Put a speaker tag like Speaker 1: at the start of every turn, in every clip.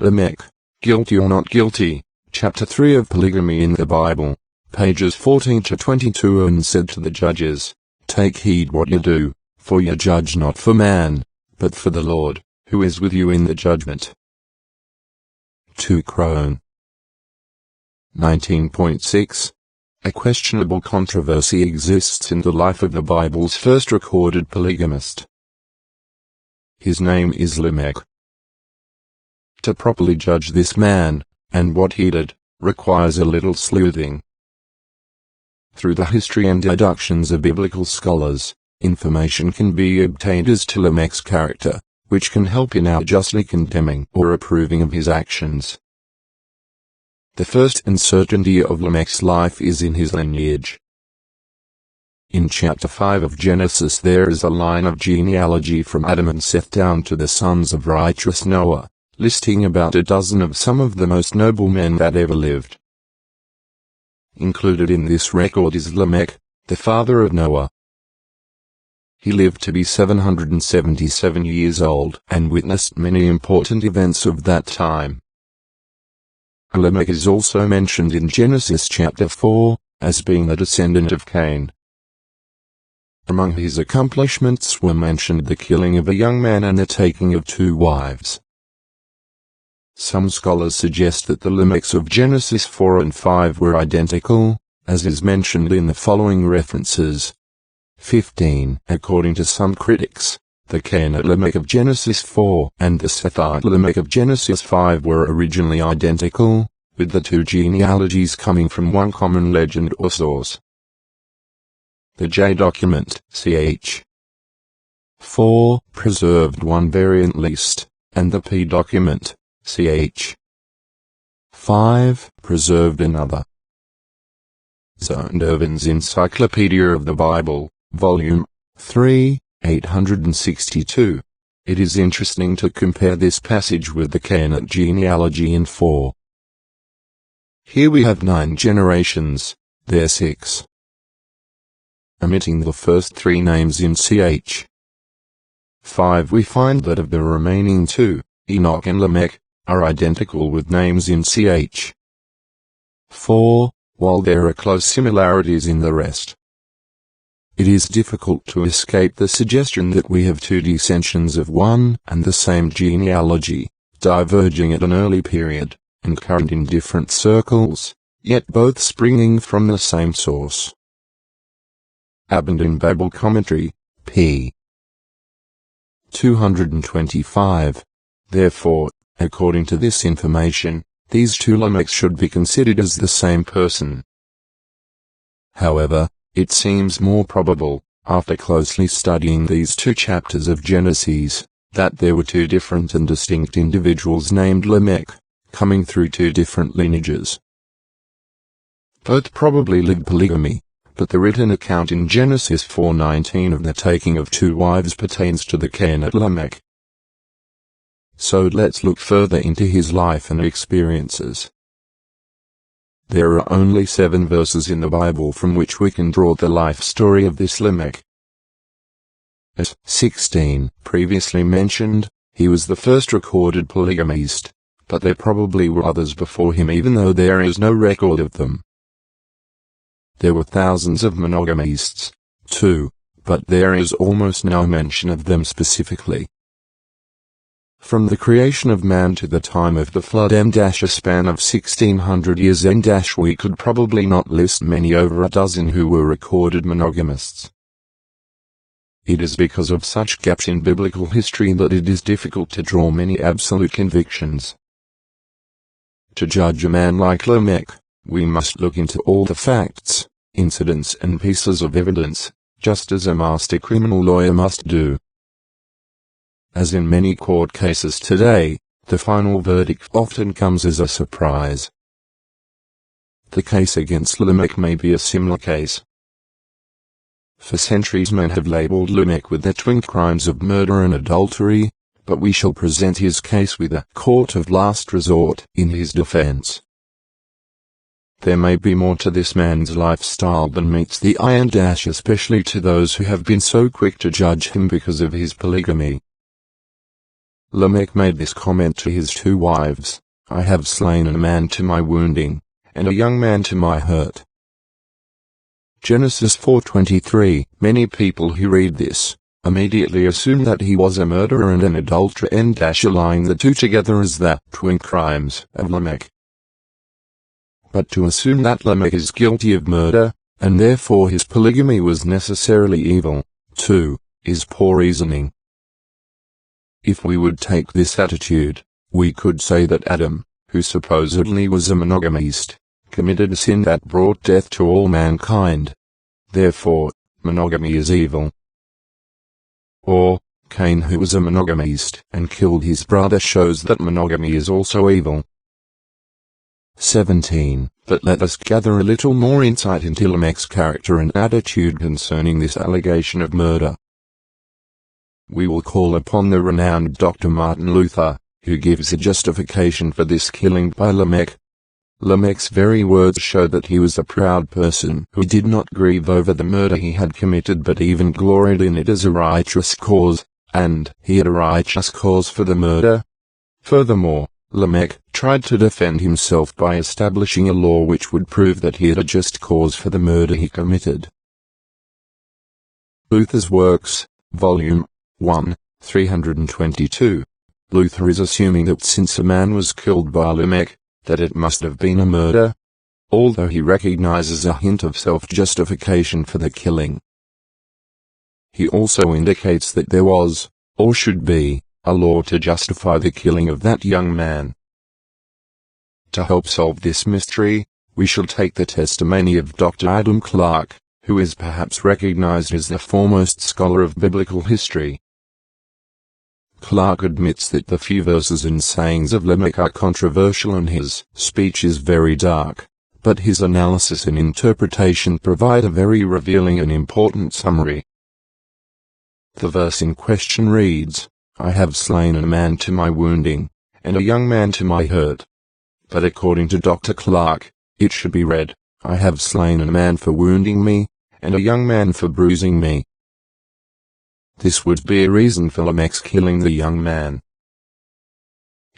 Speaker 1: Lamech, Guilty or Not Guilty, Chapter 3 of Polygamy in the Bible, pages 14 to 22. And said to the judges, Take heed what you do, for you judge not for man, but for the Lord, who is with you in the judgment. 2 Chron 19.6. A questionable controversy exists in the life of the Bible's first recorded polygamist. His name is Lamech. To properly judge this man, and what he did, requires a little sleuthing. Through the history and deductions of biblical scholars, information can be obtained as to Lamech's character, which can help in our justly condemning or approving of his actions. The first uncertainty of Lamech's life is in his lineage. In chapter 5 of Genesis there is a line of genealogy from Adam and Seth down to the sons of righteous Noah, listing about a dozen of some of the most noble men that ever lived. Included in this record is Lamech, the father of Noah. He lived to be 777 years old and witnessed many important events of that time. Lamech is also mentioned in Genesis chapter 4, as being a descendant of Cain. Among his accomplishments were mentioned the killing of a young man and the taking of 2 wives. Some scholars suggest that the Lamechs of Genesis 4 and 5 were identical, as is mentioned in the following references. 15. According to some critics, the Cainite Lamech of Genesis 4 and the Sethite Lamech of Genesis 5 were originally identical, with the 2 genealogies coming from one common legend or source. The J document, ch. 4, preserved one variant list, and the P document, ch. 5, preserved another. Zondervan's Encyclopedia of the Bible, Volume 3, 862. It is interesting to compare this passage with the Cainite genealogy in 4. Here we have 9 generations, there 6. Omitting the first 3 names in ch. 5 we find that of the remaining 2, Enoch and Lamech, are identical with names in ch. 4, while there are close similarities in the rest. It is difficult to escape the suggestion that we have 2 descensions of one and the same genealogy, diverging at an early period, and current in different circles, yet both springing from the same source. Abundant Bible Commentary, p. 225. Therefore, according to this information, these 2 Lamechs should be considered as the same person. However, it seems more probable, after closely studying these 2 chapters of Genesis, that there were 2 different and distinct individuals named Lamech, coming through 2 different lineages. Both probably lived polygamy, but the written account in Genesis 4:19 of the taking of 2 wives pertains to the Cainite Lamech. So let's look further into his life and experiences. There are only 7 verses in the Bible from which we can draw the life story of this Lamech. As 16 previously mentioned, he was the first recorded polygamist, but there probably were others before him even though there is no record of them. There were thousands of monogamists, too, but there is almost no mention of them specifically. From the creation of man to the time of the flood a span of 1600 years we could probably not list many over a dozen who were recorded monogamists. It is because of such gaps in biblical history that it is difficult to draw many absolute convictions. To judge a man like Lamech, we must look into all the facts, incidents and pieces of evidence, just as a master criminal lawyer must do. As in many court cases today, the final verdict often comes as a surprise. The case against Lamech may be a similar case. For centuries men have labeled Lamech with the twin crimes of murder and adultery, but we shall present his case with a court of last resort in his defense. There may be more to this man's lifestyle than meets the eye, especially to those who have been so quick to judge him because of his polygamy. Lamech made this comment to his two wives: I have slain a man to my wounding, and a young man to my hurt. Genesis 4:23. Many people who read this immediately assume that he was a murderer and an adulterer and align the two together as the twin crimes of Lamech. But to assume that Lamech is guilty of murder, and therefore his polygamy was necessarily evil, too, is poor reasoning. If we would take this attitude, we could say that Adam, who supposedly was a monogamist, committed a sin that brought death to all mankind. Therefore, monogamy is evil. Or, Cain, who was a monogamist and killed his brother, shows that monogamy is also evil. 17. But let us gather a little more insight into Lamech's character and attitude concerning this allegation of murder. We will call upon the renowned Dr. Martin Luther, who gives a justification for this killing by Lamech. Lamech's very words show that he was a proud person who did not grieve over the murder he had committed but even gloried in it as a righteous cause, and he had a righteous cause for the murder. Furthermore, Lamech tried to defend himself by establishing a law which would prove that he had a just cause for the murder he committed. Luther's Works, Volume 1, 322. Luther is assuming that since a man was killed by Lamech, that it must have been a murder, although he recognizes a hint of self-justification for the killing. He also indicates that there was, or should be, a law to justify the killing of that young man. To help solve this mystery, we shall take the testimony of Dr. Adam Clarke, who is perhaps recognized as the foremost scholar of biblical history. Clarke admits that the few verses and sayings of Lamech are controversial and his speech is very dark, but his analysis and interpretation provide a very revealing and important summary. The verse in question reads, I have slain a man to my wounding, and a young man to my hurt. But according to Dr. Clarke, it should be read, I have slain a man for wounding me, and a young man for bruising me. This would be a reason for Lamech's killing the young man.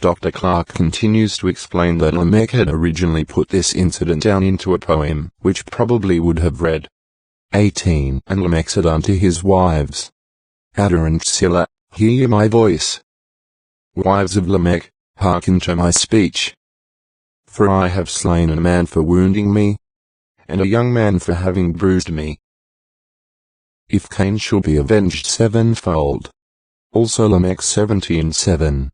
Speaker 1: Dr. Clarke continues to explain that Lamech had originally put this incident down into a poem, which probably would have read, 18. And Lamech said unto his wives, Ada and Scylla, hear ye my voice. Wives of Lamech, hearken to my speech. For I have slain a man for wounding me, and a young man for having bruised me. If Cain shall be avenged sevenfold, also Lamech 17:7.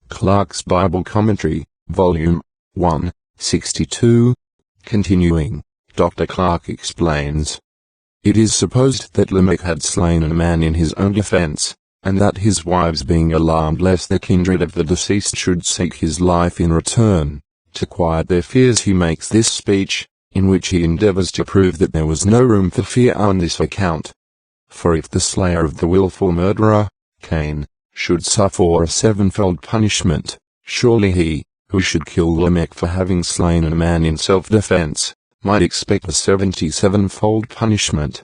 Speaker 1: Clarke's Bible Commentary, Volume 1, 62. Continuing, Dr. Clarke explains, it is supposed that Lamech had slain a man in his own defense, and that his wives, being alarmed lest the kindred of the deceased should seek his life in return, to quiet their fears, he makes this speech, in which he endeavors to prove that there was no room for fear on this account. For if the slayer of the willful murderer, Cain, should suffer a sevenfold punishment, surely he, who should kill Lamech for having slain a man in self-defense, might expect a 77-fold punishment.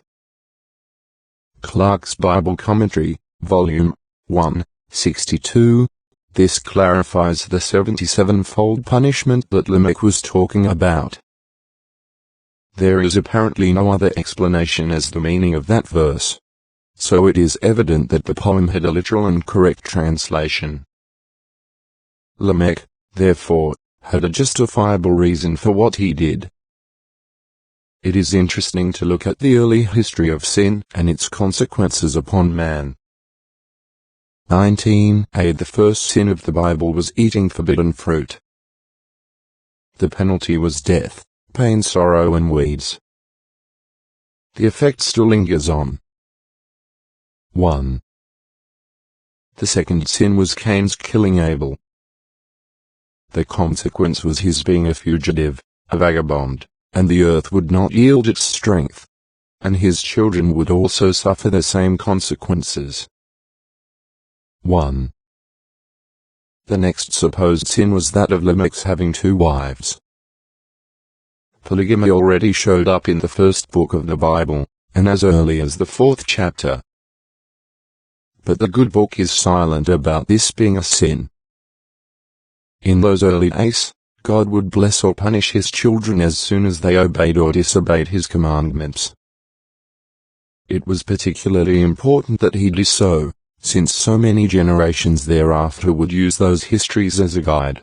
Speaker 1: Clarke's Bible Commentary, Volume 1, 62. This clarifies the 77-fold punishment that Lamech was talking about. There is apparently no other explanation as the meaning of that verse. So it is evident that the poem had a literal and correct translation. Lamech, therefore, had a justifiable reason for what he did. It is interesting to look at the early history of sin and its consequences upon man. 19a. The first sin of the Bible was eating forbidden fruit. The penalty was death, pain, sorrow, and weeds. The effect still lingers on. 1. The second sin was Cain's killing Abel. The consequence was his being a fugitive, a vagabond, and the earth would not yield its strength, and his children would also suffer the same consequences. 1. The next supposed sin was that of Lamech's having two wives. Polygamy already showed up in the first book of the Bible, and as early as the 4th chapter. but the good book is silent about this being a sin. In those early days, God would bless or punish his children as soon as they obeyed or disobeyed his commandments. It was particularly important that he do so, since so many generations thereafter would use those histories as a guide.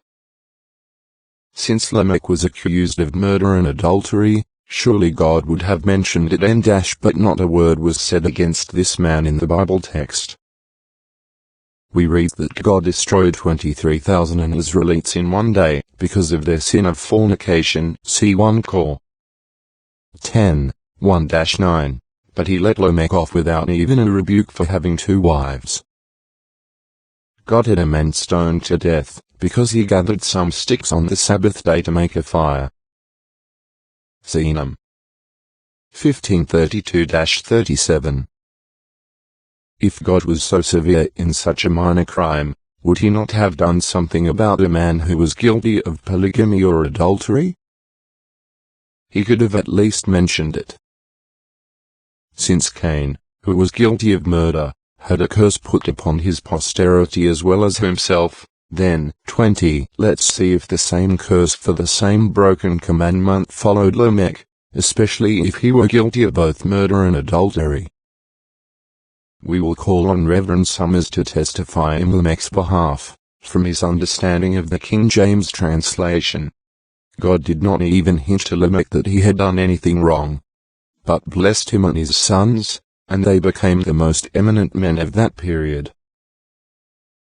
Speaker 1: Since Lamech was accused of murder and adultery, surely God would have mentioned it but not a word was said against this man in the Bible text. We read that God destroyed 23,000 Israelites in one day, because of their sin of fornication, see 1 Cor. 10, 1-9, but he let Lamech off without even a rebuke for having 2 wives. God had a man stoned to death, because he gathered some sticks on the Sabbath day to make a fire. See Num. 1532-37. If God was so severe in such a minor crime, would he not have done something about a man who was guilty of polygamy or adultery? He could have at least mentioned it. Since Cain, who was guilty of murder, had a curse put upon his posterity as well as himself, then, 20, let's see if the same curse for the same broken commandment followed Lamech, especially if he were guilty of both murder and adultery. We will call on Reverend Summers to testify in Lamech's behalf, from his understanding of the King James translation. God did not even hint to Lamech that he had done anything wrong, but blessed him and his sons, and they became the most eminent men of that period.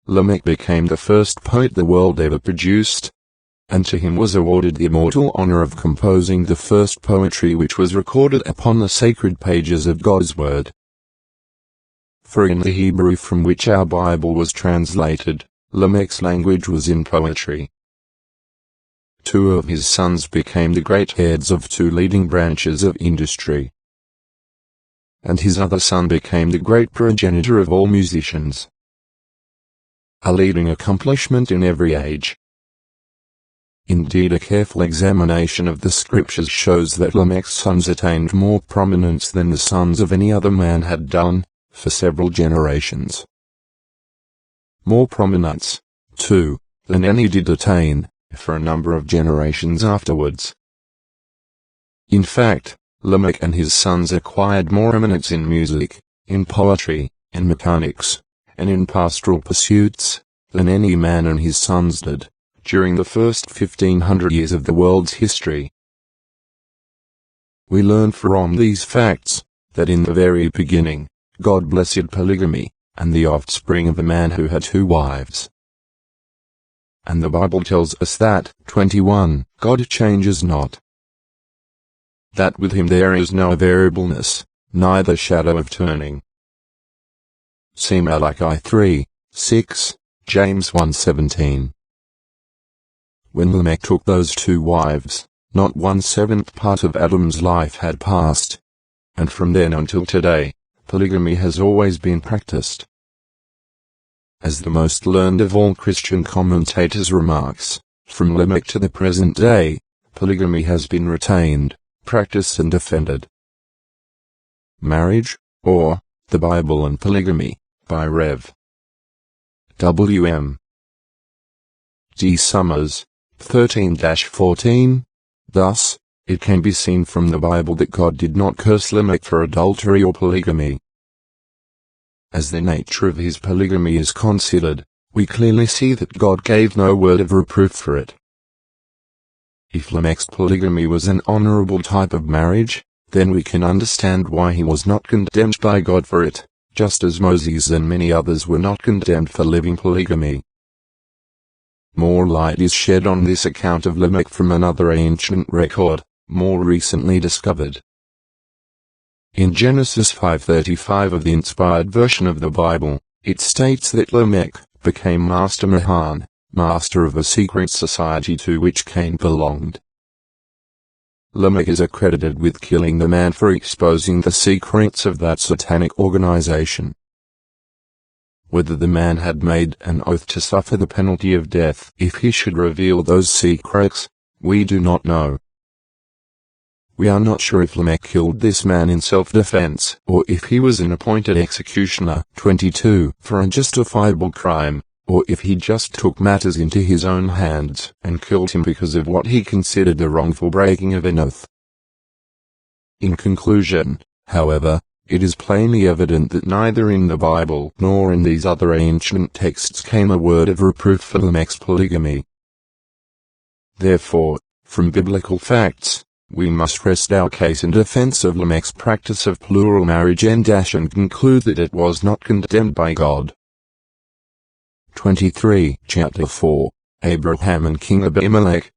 Speaker 1: Lamech became the first poet the world ever produced, and to him was awarded the immortal honor of composing the first poetry which was recorded upon the sacred pages of God's Word. For in the Hebrew from which our Bible was translated, Lamech's language was in poetry. 2 of his sons became the great heads of 2 leading branches of industry, and his other son became the great progenitor of all musicians, a leading accomplishment in every age. Indeed, a careful examination of the scriptures shows that Lamech's sons attained more prominence than the sons of any other man had done, for several generations. More prominence, too, than any did attain, for a number of generations afterwards. In fact, Lamech and his sons acquired more eminence in music, in poetry, in mechanics, and in pastoral pursuits, than any man and his sons did, during the first 1500 years of the world's history. We learn from these facts, that in the very beginning, God blessed polygamy, and the offspring of a man who had 2 wives. And the Bible tells us that, 21, God changes not. That with him there is no variableness, neither shadow of turning. See Malachi 3, 6, James 1:17. When Lamech took those 2 wives, not 1/7 part of Adam's life had passed, and from then until today, polygamy has always been practiced. As the most learned of all Christian commentators remarks, from Lamech to the present day, polygamy has been retained, practiced and defended. Marriage, or, The Bible and Polygamy, by Rev. W.M. D. Summers, 13-14. Thus, it can be seen from the Bible that God did not curse Lamech for adultery or polygamy. As the nature of his polygamy is considered, we clearly see that God gave no word of reproof for it. If Lamech's polygamy was an honorable type of marriage, then we can understand why he was not condemned by God for it, just as Moses and many others were not condemned for living polygamy. More light is shed on this account of Lamech from another ancient record, more recently discovered. In Genesis 5:35 of the inspired version of the Bible, it states that Lamech became Master Mahan, master of a secret society to which Cain belonged. Lamech is accredited with killing the man for exposing the secrets of that satanic organization. Whether the man had made an oath to suffer the penalty of death if he should reveal those secrets, we do not know. We are not sure if Lamech killed this man in self-defense, or if he was an appointed executioner, 22, for a justifiable crime, or if he just took matters into his own hands and killed him because of what he considered the wrongful breaking of an oath. In conclusion, however, it is plainly evident that neither in the Bible nor in these other ancient texts came a word of reproof for Lamech's polygamy. Therefore, from biblical facts, we must rest our case in defense of Lamech's practice of plural marriage and conclude that it was not condemned by God. 23. Chapter 4. Abraham and King Abimelech.